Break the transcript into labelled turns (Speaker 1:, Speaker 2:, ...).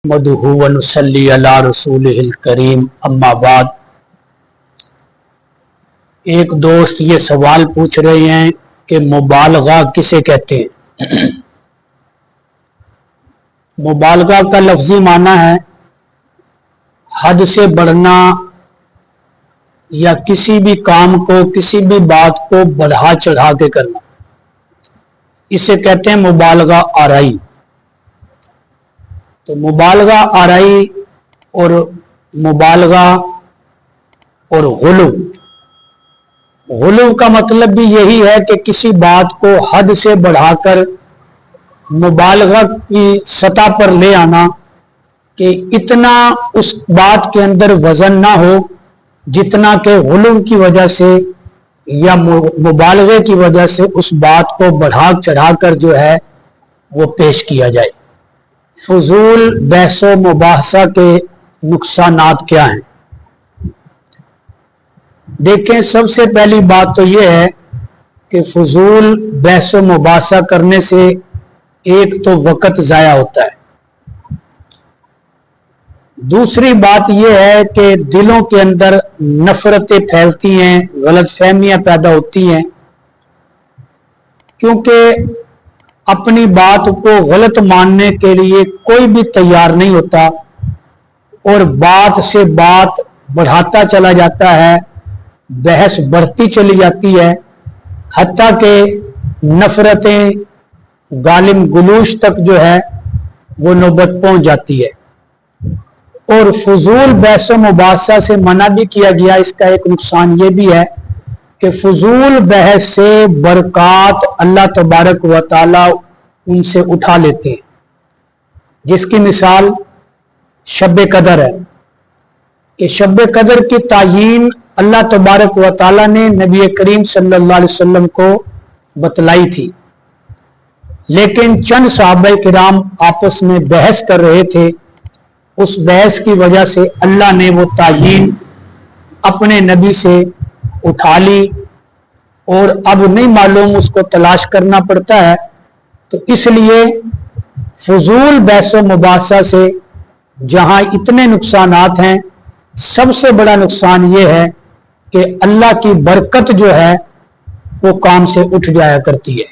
Speaker 1: नहमदुहु व नुसल्ली अला रसूलिहिल करीम अम्मा बाद। एक दोस्त ये सवाल पूछ रहे हैं कि मुबालगा किसे कहते हैं। मुबालगा का लफ्जी माना है हद से बढ़ना या किसी भी काम को, किसी भी बात को बढ़ा चढ़ा के करना, इसे कहते हैं मुबालगा आराई। तो मुबालगा आराई और मुबालगा और गुलू का मतलब भी यही है कि किसी बात को हद से बढ़ाकर मुबालगा की सतह पर ले आना कि इतना उस बात के अंदर वजन ना हो जितना कि गुलू की वजह से या मुबालगे की वजह से उस बात को बढ़ा चढ़ाकर जो है वो पेश किया जाए। फजूल बहसो मुबाहसा के नुकसानात क्या हैं? देखें, सबसे पहली बात तो यह है कि फजूल बहसो मुबाहसा करने से एक तो वक़्त ज़ाया होता है, दूसरी बात यह है कि दिलों के अंदर नफरतें फैलती हैं, गलतफहमियां पैदा होती हैं, क्योंकि अपनी बात को गलत मानने के लिए कोई भी तैयार नहीं होता और बात से बात बढ़ाता चला जाता है, बहस बढ़ती चली जाती है, हत्ता के नफरतें गालिम गुलूश तक जो है वो नौबत पहुंच जाती है। और फजूल बहस मुबाहसा से मना भी किया गया। इसका एक नुकसान ये भी है कि फजूल बहस से बरक़ात अल्लाह तबारक व तआला उनसे उठा लेते हैं, जिसकी मिसाल शब कदर है कि शब कदर की तायीन अल्लाह तबारक व तआला ने नबी करीम सल्लल्लाहु अलैहि वसल्लम को बतलाई थी, लेकिन चंद सहाबा किराम आपस में बहस कर रहे थे। उस बहस की वजह से अल्लाह ने वो तायीन अपने नबी से उठा ली और अब नहीं मालूम, उसको तलाश करना पड़ता है। तो इसलिए फजूल बहसो मुबाहसा से जहां इतने नुकसानात हैं, सबसे बड़ा नुकसान ये है कि अल्लाह की बरकत जो है वो काम से उठ जाया करती है।